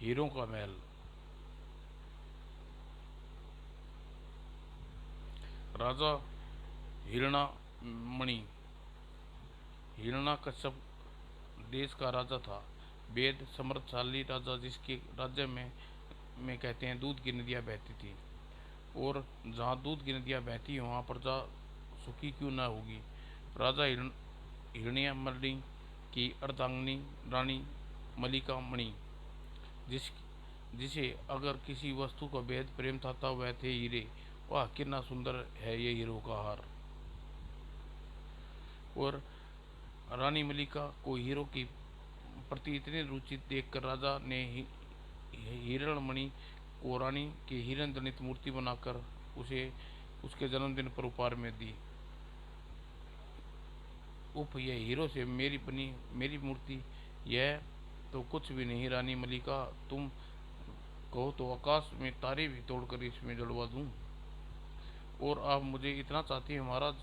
हीरों का महल। राजा हिरणामणि हिरण्यकश्यप देश का राजा था। वेद समृद्धशाली राजा, जिसके राज्य में कहते हैं दूध की नदियाँ बहती थी। और जहाँ दूध की नदियाँ बहती हैं वहाँ प्रजा सुखी क्यों ना होगी। राजा हिरण्यमणि की अर्धांगिनी रानी मलिका मणि, जिस जिसे अगर किसी वस्तु का बेहद प्रेम था तब वह थे हीरे। वाह कितना सुंदर है ये हीरो का हार। और रानी मलिका को हीरो की प्रति इतनी रुचि देखकर राजा ने हिरणमणि को रानी की हिरण जनित मूर्ति बनाकर उसे उसके जन्मदिन पर उपहार में दी। उप यह हीरो से मेरी बनी मेरी मूर्ति, यह तो कुछ भी नहीं रानी मलिका, तुम कहो तो आकाश में तारे भी तोड़कर इसमें जड़वा दूं। और आप मुझे इतना चाहती हैं महाराज,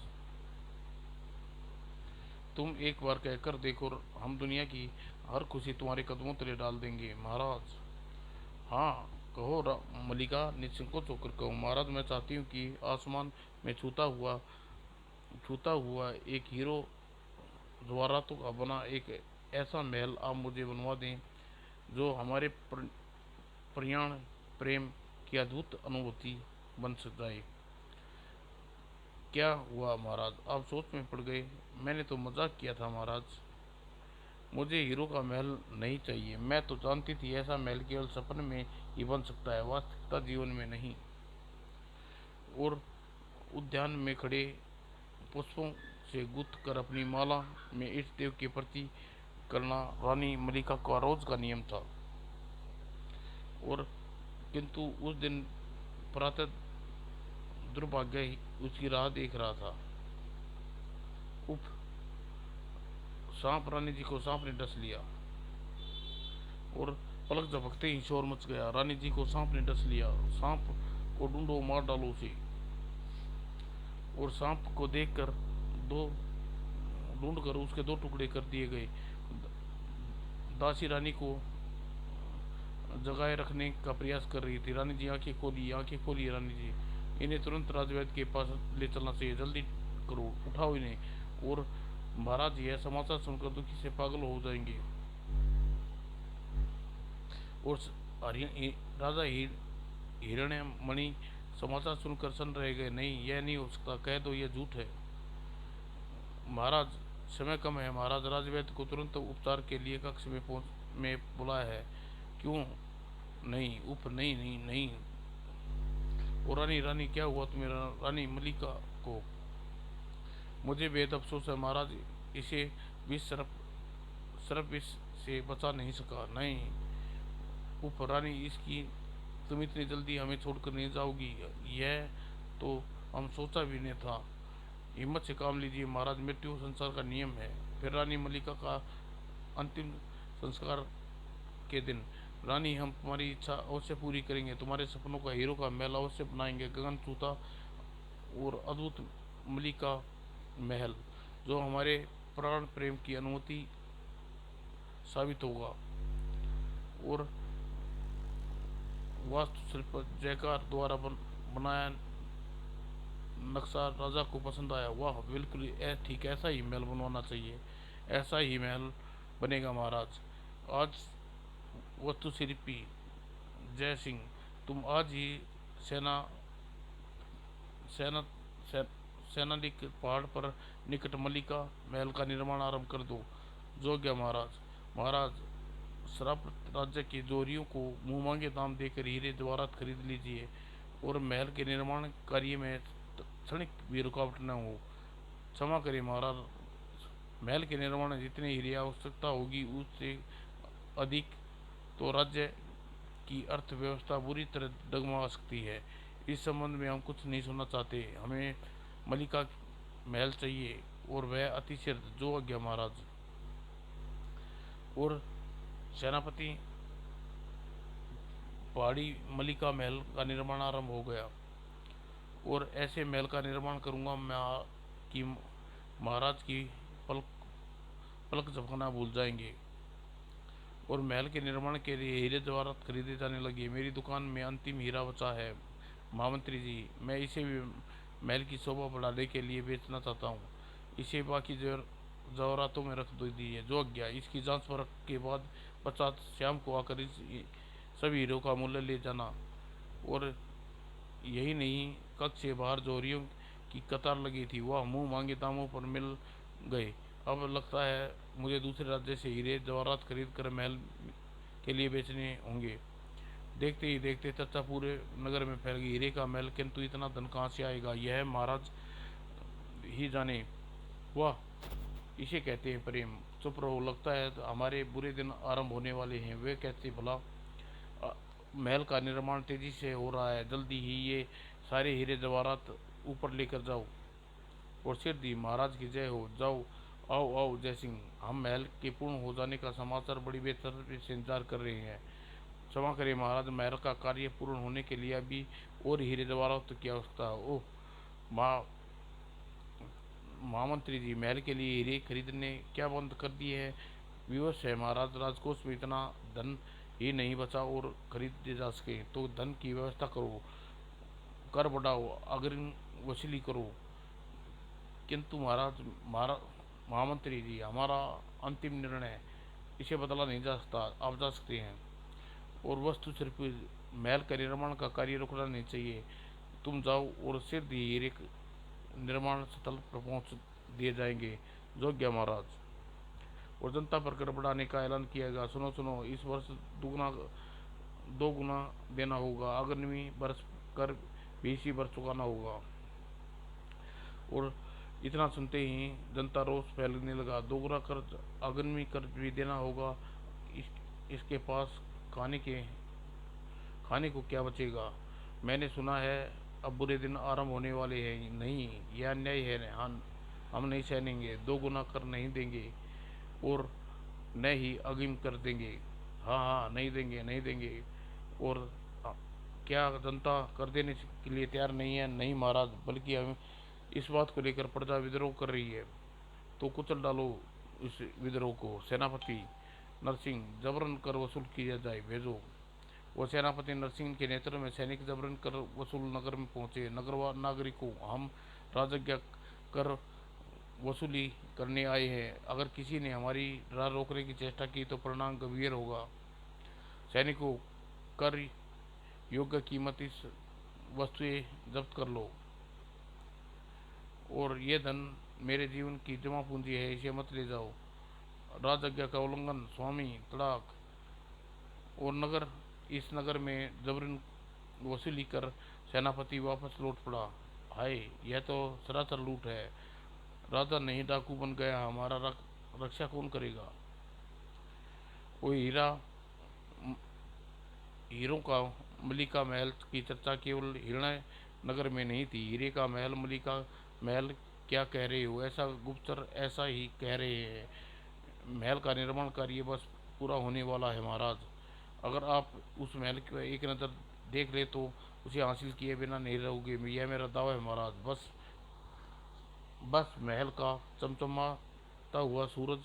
तुम एक बार कहकर देखो, हम दुनिया की हर खुशी तुम्हारे कदमों तले डाल देंगे महाराज। हाँ कहो मलिका, निसंकोच होकर कहो महाराज, मैं चाहती हूँ कि आसमान में छूता हुआ एक हीरो जवाहरातों का बना एक ऐसा महल आप मुझे बनवा दें जो हमारे प्रयाण प्रेम की अद्भुत अनुभूति बन जाए। क्या हुआ महाराज, आप सोच में पड़ गए। मैंने तो मजाक किया था महाराज, मुझे हीरो का महल नहीं चाहिए। मैं तो जानती थी ऐसा महल केवल सपन में ही बन सकता है, वास्तविकता जीवन में नहीं। और उद्यान में खड़े पुष्पों से गुथ कर अपनी माला में इष्ट देव के प्रति करना रानी मलिका का रोज का नियम था। और किंतु उस दिन प्रातः दुर्भाग्य ही उसकी राह देख रहा था। उप सांप रानी जी को सांप ने डस लिया। और पलक झपकते ही शोर मच गया, रानी जी को सांप ने डस लिया, सांप को ढूंढो मार डालो उसे। और सांप को देखकर दो ढूंढकर उसके दो टुकड़े कर दिए गए। दासी रानी को जगाए रखने का प्रयास कर रही थी। रानी जी आंखें खोली रानी जी, इन्हें तुरंत राजवैद्य के पास ले चलना चाहिए, जल्दी करो, उठाओ इन्हें। और महाराज यह समाचार सुनकर दुखी से पागल हो जाएंगे। और राजा हिरण्यमणि समाचार सुनकर सन रह गए। नहीं, यह नहीं हो सकता, कह दो यह झूठ है। महाराज समय कम है महाराज, राजवैद्य को तुरंत उपचार के लिए कक्ष में बुलाया है। क्यों नहीं उप नहीं नहीं नहीं। और रानी रानी क्या हुआ तुम्हें रानी मलिका को। मुझे बेहद अफसोस है महाराज, इसे विष सर्प विष से बचा नहीं सका। नहीं उप रानी, इसकी तुम इतनी जल्दी हमें छोड़कर नहीं जाओगी, यह तो हम सोचा भी नहीं था। हिम्मत से काम लीजिए महाराज, मृत्यु संसार का नियम है। फिर रानी मलिका का अंतिम संस्कार के दिन, रानी हम तुम्हारी इच्छा अवश्य पूरी करेंगे, तुम्हारे सपनों का हीरो का महल अवश्य बनाएंगे, गगन छूता और अद्भुत मलिका महल, जो हमारे प्राण प्रेम की अनुमति साबित होगा। और वास्तुशिल्प जयकार द्वारा बनाया नक्शा राजा को पसंद आया। वाह बिल्कुल ठीक ऐसा ही महल बनवाना चाहिए, ऐसा ही महल बनेगा महाराज। आज वास्तुशिल्पी जय सिंह, तुम आज ही सेना सेना से, सेनानिक पहाड़ पर निकट मलिका महल का निर्माण आरंभ कर दो। जो गया महाराज। महाराज श्राप राज्य के जोरियों को मुंह मांगे दाम देकर हीरे जवाहरात खरीद लीजिए, और महल के निर्माण कार्य में क्षणिक भी रुकावट न हो। क्षमा करें महाराज, महल के निर्माण में जितनी हीरे आवश्यकता होगी उससे अधिक तो राज्य की अर्थव्यवस्था बुरी तरह डगमगा सकती है। इस संबंध में हम कुछ नहीं सुनना चाहते, हमें मलिका महल चाहिए और वह अतिशीघ्र। जो आज्ञा महाराज। और सेनापति पहाड़ी मलिका महल का निर्माण आरंभ हो गया। और ऐसे महल का निर्माण करूंगा मैं कि महाराज की पलक पलक झपकना भूल जाएंगे। और महल के निर्माण के लिए हीरे जवाहरात खरीदे जाने लगे। मेरी दुकान में अंतिम हीरा बचा है महामंत्री जी, मैं इसे भी महल की शोभा बढ़ाने के लिए बेचना चाहता हूँ। इसे बाकी जवाहरातों में रख दो दीजिए। जो आज्ञा। इसकी जांच परख के बाद पश्चात शाम को आकर इस सभी हीरो का मूल्य ले जाना। और यही नहीं, कक्ष से बाहर जोहरियों की कतार लगी थी, वह मुंह मांगे दामों पर मिल गए। अब लगता है मुझे दूसरे राज्य से हीरे जवाहरात खरीद कर महल के लिए बेचने होंगे। देखते ही देखते चर्चा पूरे नगर में फैल गई। हीरे का महल, किंतु इतना धन कहाँ से आएगा, यह महाराज ही जाने। वाह, इसे कहते हैं प्रेम। चुप रहो, लगता है हमारे बुरे दिन आरंभ होने वाले हैं। वे कहते भला महल का निर्माण तेजी से हो रहा है, जल्दी ही ये सारे हीरे जवाहरात ऊपर लेकर जाओ। और सिर दी, महाराज की जय हो। जाओ, आओ आओ जय सिंह, हम महल के पूर्ण हो जाने का समाचार बड़ी बेसब्री से इंतजार कर रहे हैं। क्षमा करें महाराज, महल का कार्य पूर्ण होने के लिए अभी और हीरे जवाहरात की आवश्यकता है। ओह माँ महामंत्री जी, महल के लिए हीरे खरीदने क्या बंद कर दिए है? विवश है महाराज, राजकोष में इतना धन ही नहीं बचा और खरीदे जा सके तो धन की व्यवस्था करो, कर बढ़ाओ, अग्रिम वसूली करो। किंतु महाराज, महामंत्री जी, हमारा अंतिम निर्णय, इसे बदला नहीं जा सकता। आप जा सकते हैं, और वस्तु सिर्फ महल का निर्माण का कार्य रुकना नहीं चाहिए। तुम जाओ और शीघ्र ही हीरे निर्माण स्थल पर पहुंच दिए जाएंगे। योग्य महाराज। और जनता पर कर बढ़ाने का ऐलान किया गया। सुनो सुनो, इस वर्ष दुगुना 2 गुना देना होगा, अग्रिमी वर्ष कर भी इसी वर्ष चुकाना होगा। और इतना सुनते ही जनता रोष फैलने लगा। 2 गुना कर्ज, अग्रिमी कर्ज भी देना होगा। इसके पास खाने को क्या बचेगा? मैंने सुना है अब बुरे दिन आरंभ होने वाले हैं। नहीं, यह अन्याय है। हम नहीं सहनेंगे। 2 गुना कर नहीं देंगे और न ही अग्रिम कर देंगे। हाँ हाँ, नहीं देंगे, नहीं देंगे। और क्या जनता कर देने के लिए तैयार नहीं है? नहीं महाराज, बल्कि हम इस बात को लेकर प्रजा विद्रोह कर रही है, तो कुचल डालो इस विद्रोह को। सेनापति नरसिंह, जबरन कर वसूल किया जाए, भेजो। वो सेनापति नरसिंह के नेतृत्व में सैनिक जबरन कर वसूल नगर में पहुंचे। नगर नागरिकों, हम राजज्ञा कर वसूली करने आए हैं। अगर किसी ने हमारी राह रोकने की चेष्टा की तो परिणाम गंभीर होगा। सैनिकों, कर योग्य कीमत इस वस्तुएं जब्त कर लो। और ये धन मेरे जीवन की जमा पूंजी है, इसे मत ले जाओ। राजज्ञा का उल्लंघन, स्वामी तड़ाक। और इस नगर में जबरन वसूली कर सेनापति वापस लौट पड़ा। हाय, यह तो सरासर लूट है। राजा नहीं डाकू बन गया, हमारा रक्षा कौन करेगा? वो हीरों का मलिका महल की चर्चा केवल हिरण्य नगर में नहीं थी। हीरे का महल, मलिका महल, क्या कह रहे हो? ऐसा गुप्तचर ऐसा ही कह रहे हैं। महल का निर्माण कार्य बस पूरा होने वाला है महाराज। अगर आप उस महल को एक नज़र देख ले तो उसे हासिल किए बिना नहीं रहोगे। यह मेरा दावा है महाराज। बस बस महल का चमचमाता हुआ सूरज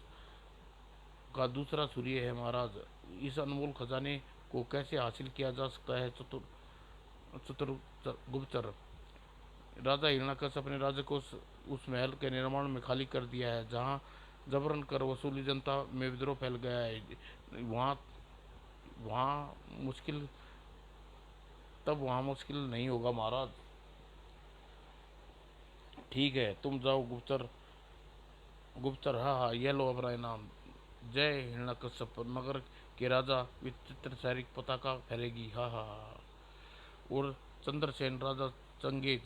का दूसरा सूर्य है महाराज। इस अनमोल खजाने को कैसे हासिल किया जा सकता है? चतुर चतुर गुप्तचर। राजा हिरण्यकश्यप अपने राज्य को उस महल के निर्माण में खाली कर दिया है जहाँ जबरन कर वसूली जनता में विद्रोह फैल गया है। वहाँ वहाँ मुश्किल वहाँ मुश्किल नहीं होगा महाराज। ठीक है, तुम जाओ गुप्तचर। गुप्तचर, हाँ हाँ, यह लो अपना इनाम। जय हिरण्यकश्यप, नगर के राजा विचित्र शारीरिक पताका फैलेगी। हाँ हाँ हाँ। और चंद्रसेन राजा चंगेज,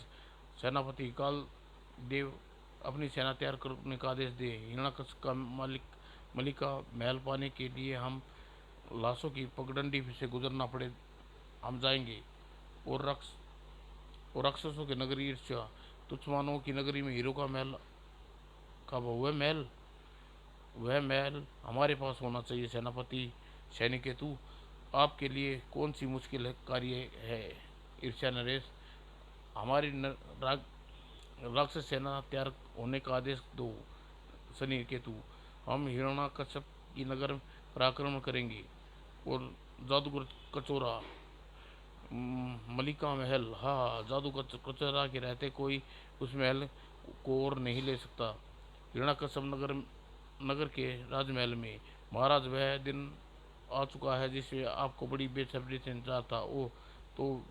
सेनापति काल देव, अपनी सेना तैयार करने का आदेश दे। हिरण्यकश्यप का मलिका महल पाने के लिए हम लाशों की पगडंडी से गुजरना पड़े, हम जाएंगे। और राक्षसों की नगरी ईर्ष्या, तुच्छ मानवों की नगरी में हीरो का महल का वह महल हमारे पास होना चाहिए। सेनापति सैनिक हेतु आपके लिए कौन सी मुश्किल कार्य है? ईर्ष्या नरेश, हमारी राक्षस सेना तैयार होने का आदेश दो। शनि केतु, हम हिरण्यकश्यप की नगर पर आक्रमण करेंगे। और जादूगर कचोरा, मलिका महल, हाँ जादू का कचोरा के रहते कोई उस महल को और नहीं ले सकता। हिरण्यकश्यप नगर नगर के राजमहल में महाराज वह दिन आ चुका है जिसमें आपको बड़ी बेसब्री से इंतजार था। ओ तो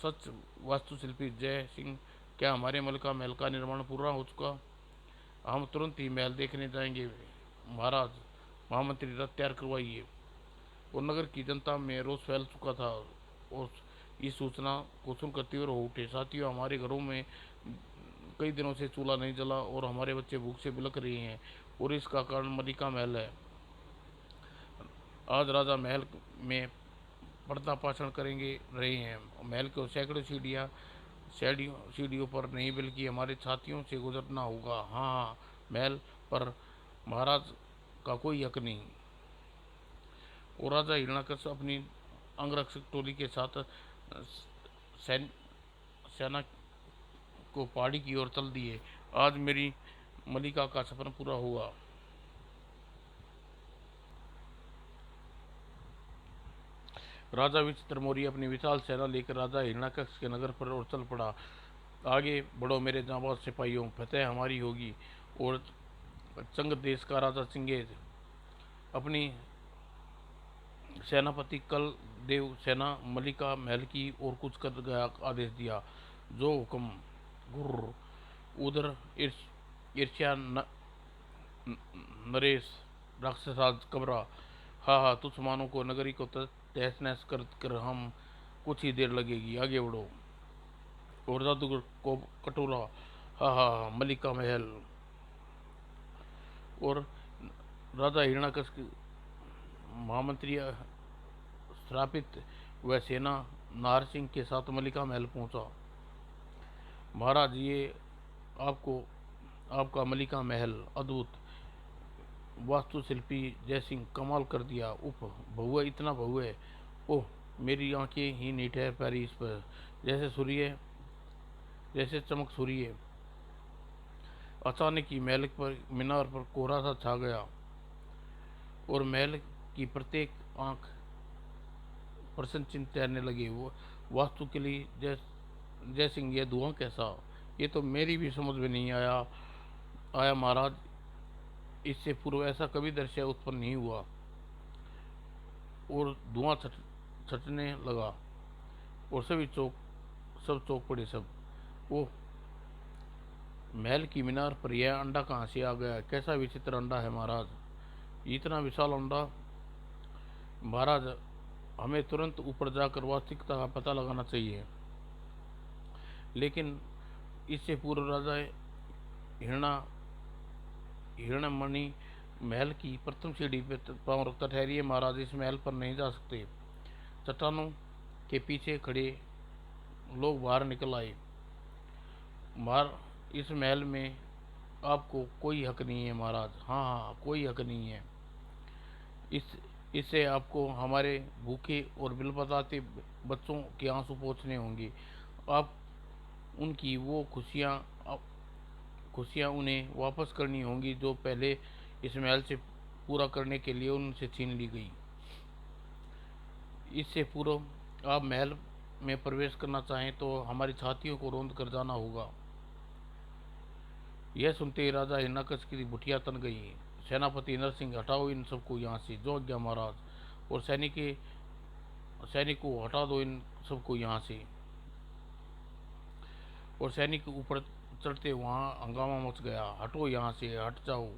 सच वास्तुशिल्पी जय सिंह, क्या हमारे मलिका महल का निर्माण पूरा हो चुका? हम तुरंत ही महल देखने जाएंगे महाराज। महामंत्री रथ तैयार करवाइए। और नगर की जनता में रोष फैल चुका था और इस सूचना को सुनकर तीव्र हो उठे। साथियों, हमारे घरों में कई दिनों से चूल्हा नहीं जला और हमारे बच्चे भूख से बिलख रहे हैं और इसका कारण मलिका महल है। आज राजा महल में पर्दापाषण करेंगे रहे हैं। महल को सैकड़ों सीढ़ियों पर नहीं बल्कि हमारे छातियों से गुजरना होगा। हाँ हाँ, महल पर महाराज का कोई हक नहीं। और राजा हिरण्यकश्यप अपनी अंगरक्षक टोली के साथ सैन सेना को पहाड़ी की ओर चल दिए। आज मेरी मलिका का सपना पूरा हुआ। राजा विचित्र मौर्य अपनी विशाल सेना लेकर राजा हिरण्यकश्यप के नगर पर और चल पड़ा। आगे बढ़ो मेरे जांबाज सिपाहियों, फतेह हमारी होगी। और चंग देश का राजा चिंगेज अपनी सेनापति कल देव सेना मलिका महल की ओर कूच कर गया। आदेश दिया, जो हुक्म। गुर्र उधर ईर्ष्या नरेश राक्षसराज कबरा, हा हा तुझ मानों को नगरी को तहस नहस कर हम कुछ ही देर लगेगी। आगे बढ़ो। और जादूगर को कटोरा, हा हा मलिका महल। और राजा हिरण्यकश्यप महामंत्री श्रापित वह सेना नाहर सिंह के साथ मलिका महल पहुंचा। महाराज, ये आपको आपका मलिका महल अद्भुत वास्तुशिल्पी जय सिंह कमाल कर दिया। उफ, भव्य, इतना भव्य। ओह, मेरी आंखें ही नहीं ठहर पा रही इस पर। जैसे चमक सूर्य। अचानक ही महल पर मीनार पर कोहरा सा छा गया और महल की प्रत्येक आंख प्रसन्नचित्त तैरने लगे। वो वास्तु के लिए जय सिंह, यह धुआं कैसा? ये तो मेरी भी समझ में नहीं आया महाराज। इससे पूर्व ऐसा कभी दृश्य उत्पन्न नहीं हुआ। और धुआं छटने लगा और सब चौक पड़े सब। वो महल की मीनार पर यह अंडा कहाँ से आ गया? कैसा विचित्र अंडा है महाराज, इतना विशाल अंडा। महाराज, हमें तुरंत ऊपर जाकर वास्तविकता का पता लगाना चाहिए। लेकिन इससे पूर्व राजा हिरण्यमणि महल की प्रथम सीढ़ी पर पांव रखता। ठहरिए महाराज, इस महल पर नहीं जा सकते। चट्टानों के पीछे खड़े लोग बाहर निकल आए। इस महल में आपको कोई हक नहीं है महाराज। हाँ हाँ, कोई हक नहीं है। इससे आपको हमारे भूखे और बिलपताते बच्चों के आंसू पोंछने होंगे। आप उनकी वो खुशियाँ उन्हें वापस करनी होंगी जो पहले इस महल से पूरा करने के लिए उनसे छीन ली गई। इससे पूर्व आप महल में प्रवेश करना चाहें तो हमारी छातियों को रौंद कर जाना होगा। यह सुनते ही राजा हिरण्यकश्यप की बुटिया तन गई। सेनापति नरसिंह, हटाओ इन सबको यहाँ से। जो आज्ञा महाराज। और सैनिकों, हटा दो इन सबको यहाँ से। और सैनिक ऊपर चढ़ते वहाँ हंगामा मच गया। हटो यहाँ से, हट जाओ,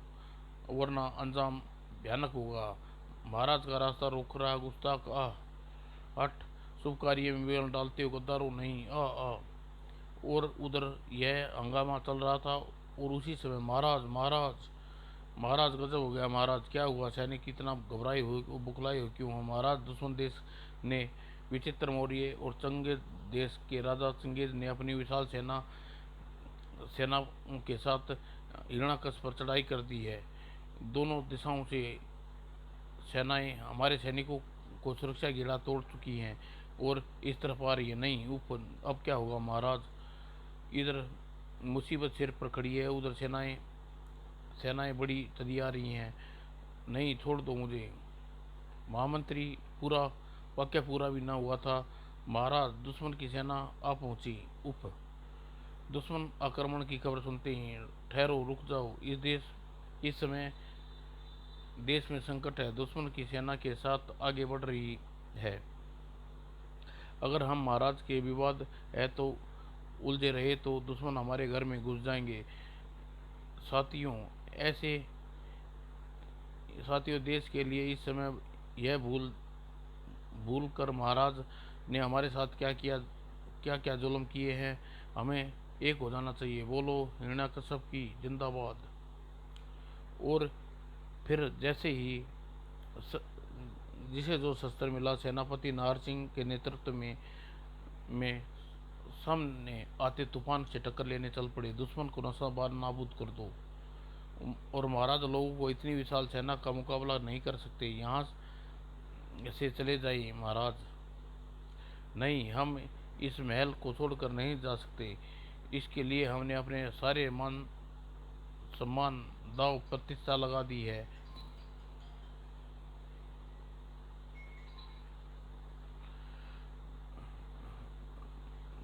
वरना अंजाम भयानक होगा। महाराज का रास्ता रोक रहा गुस्ताख, आ हट। शुभ कार्य में विघ्न डालते हो गद्दारों, नहीं, आ। और उधर यह हंगामा चल रहा था और उसी समय महाराज महाराज महाराज, गजब हो गया महाराज, क्या हुआ? सैनिक इतना घबराए हुए बुखलाए हुए क्यों हो महाराज? दुश्मन देश ने विचित्र मौर्य और चंगेज देश के राजा चंगेज ने अपनी विशाल सेना के साथ हिरण्यकश्यप पर चढ़ाई कर दी है। दोनों दिशाओं से सेनाएं हमारे सैनिकों को सुरक्षा घेरा तोड़ चुकी हैं और इस तरफ आ रही है। नहीं, ऊपर अब क्या होगा महाराज? इधर मुसीबत सिर पर खड़ी है, उधर सेनाएं बड़ी तैयार रही हैं। नहीं, छोड़ दो मुझे। महामंत्री पूरा वाक्य पूरा भी ना हुआ था, महाराज दुश्मन की सेना आ पहुंची। उप दुश्मन आक्रमण की खबर सुनते ही ठहरो, रुक जाओ, इस समय देश में संकट है, दुश्मन की सेना के साथ आगे बढ़ रही है। अगर हम महाराज के विवाद है तो उलझे रहे तो दुश्मन हमारे घर में घुस जाएंगे। साथियों ऐसे साथियों, देश के लिए इस समय यह भूल भूल कर महाराज ने हमारे साथ क्या किया, क्या क्या जुल्म किए हैं, हमें एक हो जाना चाहिए। बोलो हिरण्यकश्यप की जिंदाबाद। और फिर जैसे ही जिसे जो शस्त्र मिला, सेनापति नाहर सिंह के नेतृत्व में सामने आते तूफान से टक्कर लेने चल पड़े। दुश्मन को नशाबार नाबूद कर दो। और महाराज लोगों को इतनी विशाल सेना का मुकाबला नहीं कर सकते, यहाँ से चले जाइए महाराज। नहीं, हम इस महल को छोड़कर नहीं जा सकते। इसके लिए हमने अपने सारे मान सम्मान दाव प्रतिष्ठा लगा दी है।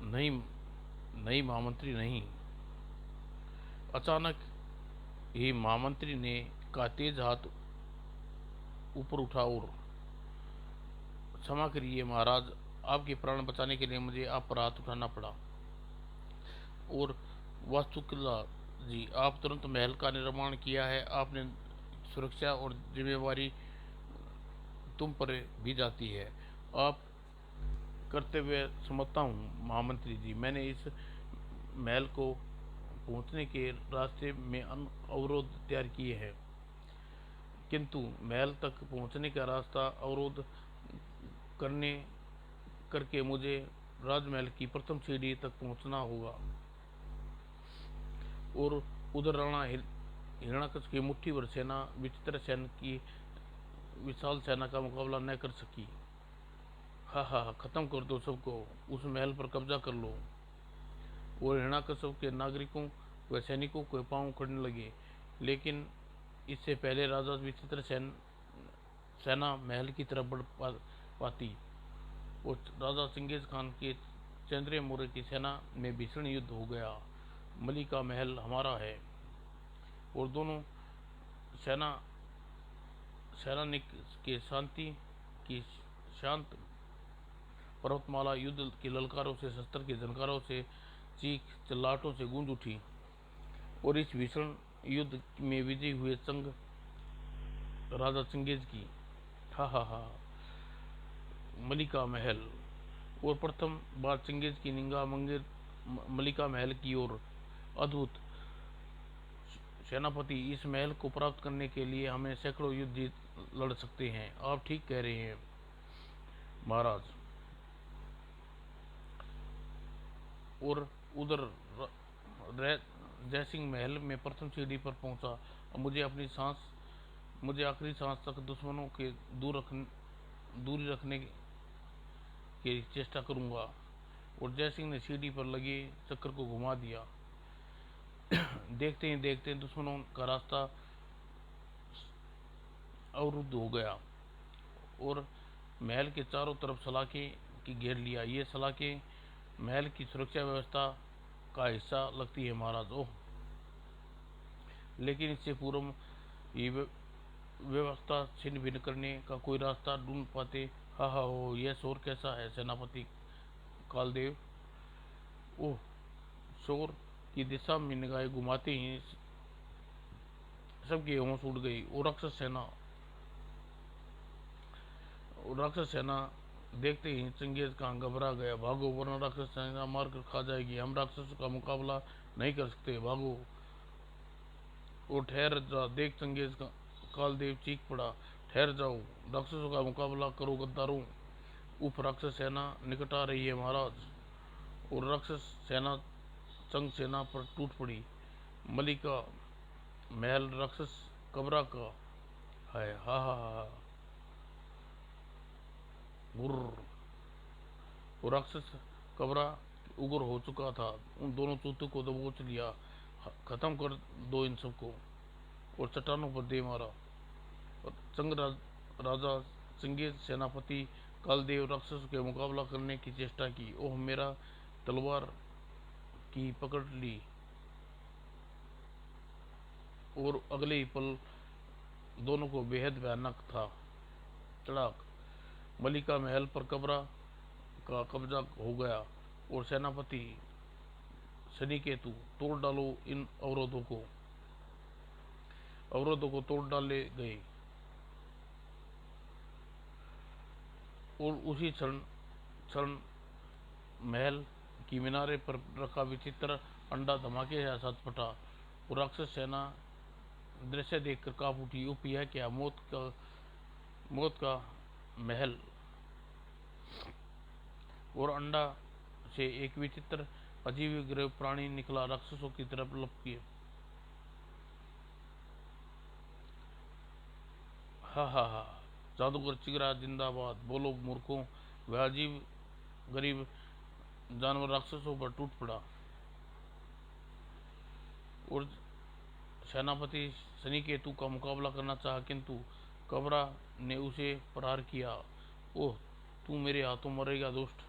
नहीं, नहीं महामंत्री नहीं। अचानक ही महामंत्री ने का तेज हाथ ऊपर उठा और क्षमा करिए महाराज, आपके प्राण बचाने के लिए मुझे आप पर हाथ उठाना पड़ा। और वास्तुकला जी, आप तुरंत महल का निर्माण किया है, आपने सुरक्षा और जिम्मेवारी तुम पर भी जाती है। आप कर्तव्य समझता हूँ महामंत्री जी। मैंने इस महल को पहुंचने के रास्ते में अवरोध तैयार किए हैं, किंतु महल तक पहुंचने का रास्ता अवरोध करने करके मुझे राजमहल की प्रथम सीढ़ी तक पहुंचना होगा। और उधर राणा हिरण्याकश की मुट्ठी भर सेना विचित्र सेना की विशाल सेना का मुकाबला न कर सकी। हा हा, खत्म कर दो सबको, उस महल पर कब्जा कर लो। और हिरण्याकश्यप के नागरिकों व सैनिकों के पांव उखड़ने लगे। लेकिन इससे पहले राजा विचित्र सेना महल की तरफ बढ़ पाती और राजा चंगेज खान के चंद्र मौर्य की सेना में भीषण युद्ध हो गया। मलिका महल हमारा है। और दोनों सेना सैनिक के शांति की शांत पर्वतमाला युद्ध की ललकारों से, शस्त्र के झनकारों से, चीख चिल्लाहटों से गूंज उठी। और इस भीषण युद्ध में विजयी हुए चंग राजा चंगेज की हा हा हा मलिका महल। और प्रथम बार चंगेज की निगाह मंगेर मलिका महल की ओर। अद्भुत सेनापति, इस महल को प्राप्त करने के लिए हमें सैकड़ों युद्ध जीत लड़ सकते हैं। आप ठीक कह रहे हैं महाराज। और उधर जयसिंह महल में प्रथम सीढ़ी पर पहुंचा। मुझे आखिरी सांस तक दुश्मनों के दूरी रखने की चेष्टा करूंगा। और जयसिंह ने सीढ़ी पर लगे चक्कर को घुमा दिया। देखते ही देखते दुश्मनों का रास्ता अवरुद्ध हो गया और महल के चारों तरफ सलाखें की घेर लिया। ये सलाखें महल की सुरक्षा व्यवस्था का हिस्सा लगती है महाराज। ओह, लेकिन इससे पूर्व ये व्यवस्था छिन्न भिन्न करने का कोई रास्ता ढूंढ पाते। हा हा हो, यह शोर कैसा है सेनापति कालदेव। ओह, शोर की दिशा में निगाहें घुमाते ही सबकी होश उड़ गई। और राक्षस सेना देखते ही चंगेज खान घबरा गया। भागो, वरना राक्षस सेना मार कर खा जाएगी। हम राक्षसों का मुकाबला नहीं कर सकते, भागो। और ठहर जा, देख चंगेज कालदेव चीख पड़ा। ठहर जाओ, राक्षसों का मुकाबला करो गद्दारों। उफ, राक्षस सेना निकट आ रही है महाराज। और राक्षस सेना चंग सेना पर टूट पड़ी। मलिका महल राक्षस कबरा का है। हा हा हा। वो राक्षस कबरा उग्र हो चुका था। उन दोनों चूतों को दबोच लिया। खत्म कर दो इन सबको। और चट्टानों पर दे मारा। और चंग राजा संगीत सेनापति कालदेव राक्षस के मुकाबला करने की चेष्टा की। ओह, मेरा तलवार की पकड़ ली और अगले ही पल दोनों को बेहद भयानक था। चढ़ाक, मलिका महल पर कब्रा का कब्जा हो गया और सेनापति शनिकेतु, तोड़ डालो इन अवरोधों को तोड़ डाले गए। और उसी क्षण क्षण महल की मीनारे पर रखा विचित्र अंडा धमाके के साथ फटा और राक्षस सेना दृश्य देखकर कांप उठी। उप, यह क्या? मौत का महल और अंडा से एक विचित्र अजीब ग्रह प्राणी निकला, राक्षसों की तरफ लपकी। हा हा हा, जादूगर चिगरा जिंदाबाद। बोलो मूर्खों, वह अजीब गरीब जानवर राक्षसों पर टूट पड़ा और सेनापति शनिकेतु का मुकाबला करना चाहा, किंतु कबरा ने उसे प्रहार किया। ओह, तू मेरे हाथों मरेगा दुष्ट।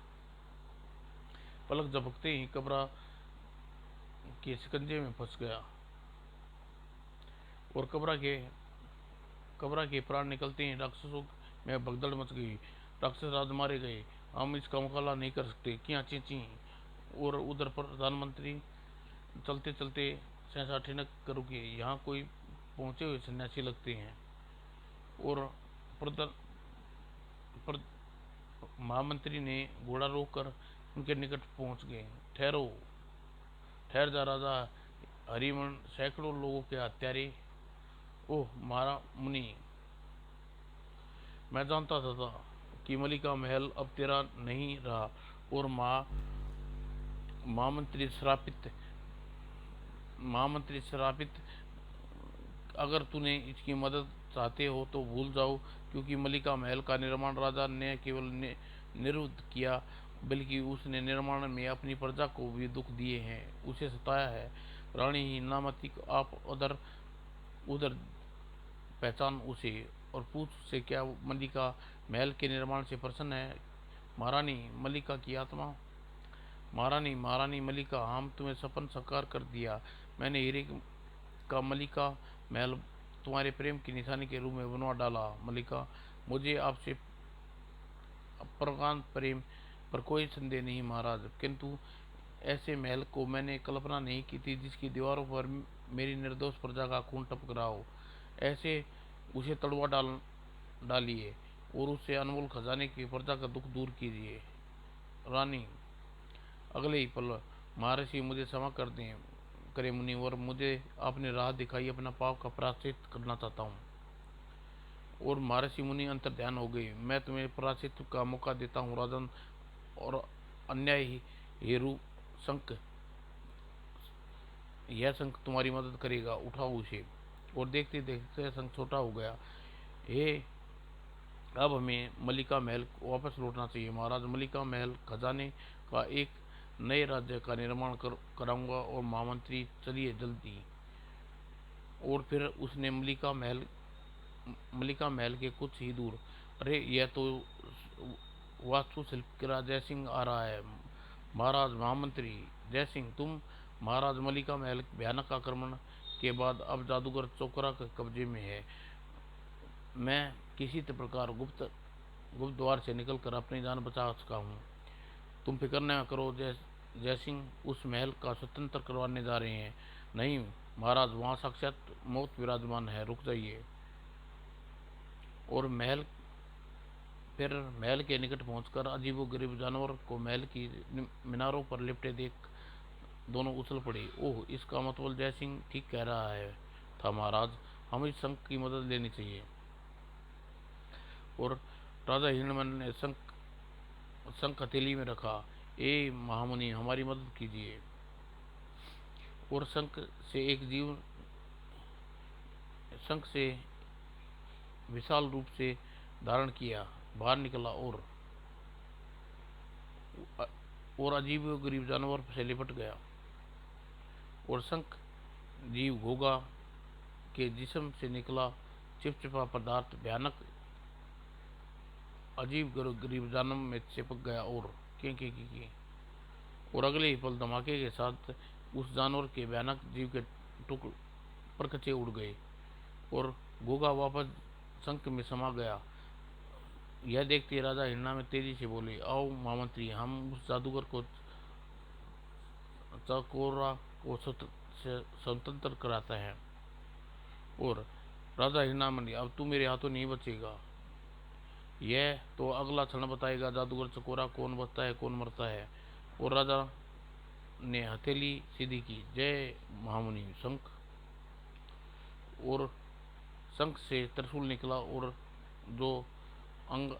पलक झपकते ही कबरा के शिकंजे में फंस गया और कबरा के प्राण निकलते ही राक्षसों में भगदड़ मच गई। राक्षस राज मारे गए, हम इसका मुकाबला नहीं कर सकते। क्या चींची। और उधर प्रधानमंत्री चलते चलते सहसा ठिनक कर रुके। यहाँ कोई पहुंचे हुए सन्यासी लगते हैं। और प्रधान महामंत्री ने घोड़ा रोककर उनके निकट पहुंच गए। ठहर जा राजा हरिमन, सैकड़ों लोगों के हत्यारे। ओह मारा मुनि, मैं जानता था कि मलिका महल अब तेरा नहीं रहा और महामंत्री श्रापित। अगर तूने इसकी मदद चाहते हो तो भूल जाओ, क्योंकि मलिका महल का निर्माण राजा ने केवल निरुद्ध किया, बल्कि उसने निर्माण में अपनी प्रजा को भी दुख दिए हैं, उसे सताया है। रानी ही नामती, आप उधर पहचान उसे और पूछ उससे क्या मलिका महल के निर्माण से प्रसन्न है। महारानी मलिका की आत्मा। महारानी मलिका, हम तुम्हें सपन साकार कर दिया। मैंने हीरे का मलिका महल तुम्हारे प्रेम की निशानी के रूप में बनवा डाला। मलिका, मुझे आपसे प्रगाढ़ प्रेम पर कोई संदेह नहीं महाराज, किंतु ऐसे महल को मैंने कल्पना नहीं की थी जिसकी दीवारों पर मेरी निर्दोष प्रजा का खून टपक रहा हो। ऐसे उसे तड़वा डालिए और उससे अनमोल खजाने की प्रजा का दुख दूर कीजिए। रानी, अगले ही पल, महर्षि मुझे क्षमा कर दें, करे मुनिवर, मुझे आपने राह दिखाई, अपना पाप का प्रायश्चित करना चाहता हूँ। और महर्षि मुनि अंतर ध्यान हो गई। मैं तुम्हें प्रायश्चित का मौका देता हूँ राजन, और अन्याय ही हेरु शंख, यह शंख तुम्हारी मदद करेगा, उठाओ उसे। और देखते देखते शंख छोटा हो गया। हे, अब हमें मलिका महल वापस लौटना चाहिए महाराज। मलिका महल खजाने का एक नए राज्य का निर्माण कराऊंगा। और महामंत्री, चलिए जल्दी। और फिर उसने मलिका महल के कुछ ही दूर, अरे यह तो वास्तुशिल्प का जय सिंह आ रहा है। महाराज महामंत्री जय सिंह, तुम? महाराज, मलिका महल भयानक आक्रमण के बाद अब जादूगर चोकरा के कब्जे में है। मैं किसी प्रकार गुप्त द्वार से निकलकर अपनी जान बचा सका हूँ। तुम फिक्र न करो जय सिंह, उस महल का स्वतंत्र करवाने जा रहे हैं। नहीं महाराज, वहाँ साक्षात मौत विराजमान है, रुक जाइए। और महल के निकट पहुंचकर अजीबोगरीब जानवर को महल की मीनारों पर लिपटे देख दोनों उछल पड़े। ओह, इसका मतलब जय सिंह ठीक कह रहा है था महाराज, हमें इस शंख की मदद लेनी चाहिए। और राजा हिरणमन ने शंख हथेली में रखा। ए महामुनि, हमारी मदद कीजिए। और शंख से विशाल रूप से धारण किया, बाहर निकला और अजीब गरीब जानवर से लिपट गया। और शंख जीव घोगा के जिस्म से निकला चिपचिपा पदार्थ भयानक अजीब गरीब जानम में चिपक गया और के और अगले ही पल धमाके के साथ उस जानवर के भयानक जीव के टुकड़े परखचे उड़ गए और गोगा वापस शंख में समा गया। यह देखते राजा हिरणा में तेजी से बोले, आओ महामंत्री, हम उस जादूगर को चकोरा को स्वतंत्र कराता है। और राजा हिरणामणि, अब तू मेरे हाथों नहीं बचेगा। यह तो अगला क्षण बताएगा जादूगर चकोरा कौन बचता है कौन मरता है। और राजा ने हथेली सीधी की, जय महामुनि शंख। और शंख से त्रिशूल निकला और जो अंग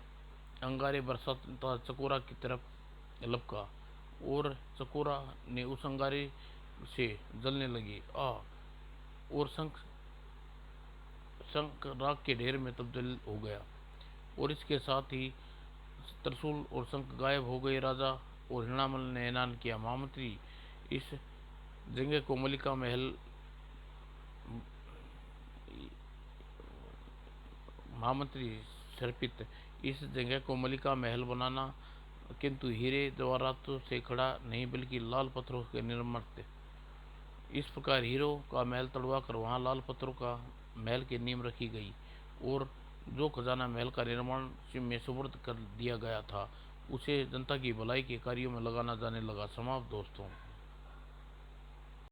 अंगारे बरसाता चकोरा की तरफ लपका और चकोरा ने उस अंगारे से जलने लगी। और शंख शंख राख के ढेर में तब्दील हो गया और इसके साथ ही त्रिशूल और शंख गायब हो गए। राजा और हिरणामल ने ऐलान किया, महामंत्री, इस जंगे को मलिका महल महामंत्री सर्पित, इस जगह को मलिका महल बनाना, किंतु हीरे जवाहरातों से खड़ा नहीं बल्कि लाल पत्थरों के निर्मित। इस प्रकार हीरो का महल तड़वा कर वहाँ लाल पत्थरों का महल की नींव रखी गई और जो खजाना महल का निर्माण में सुपुर्द कर दिया गया था उसे जनता की भलाई के कार्यों में लगाना जाने लगा। समाप्त दोस्तों।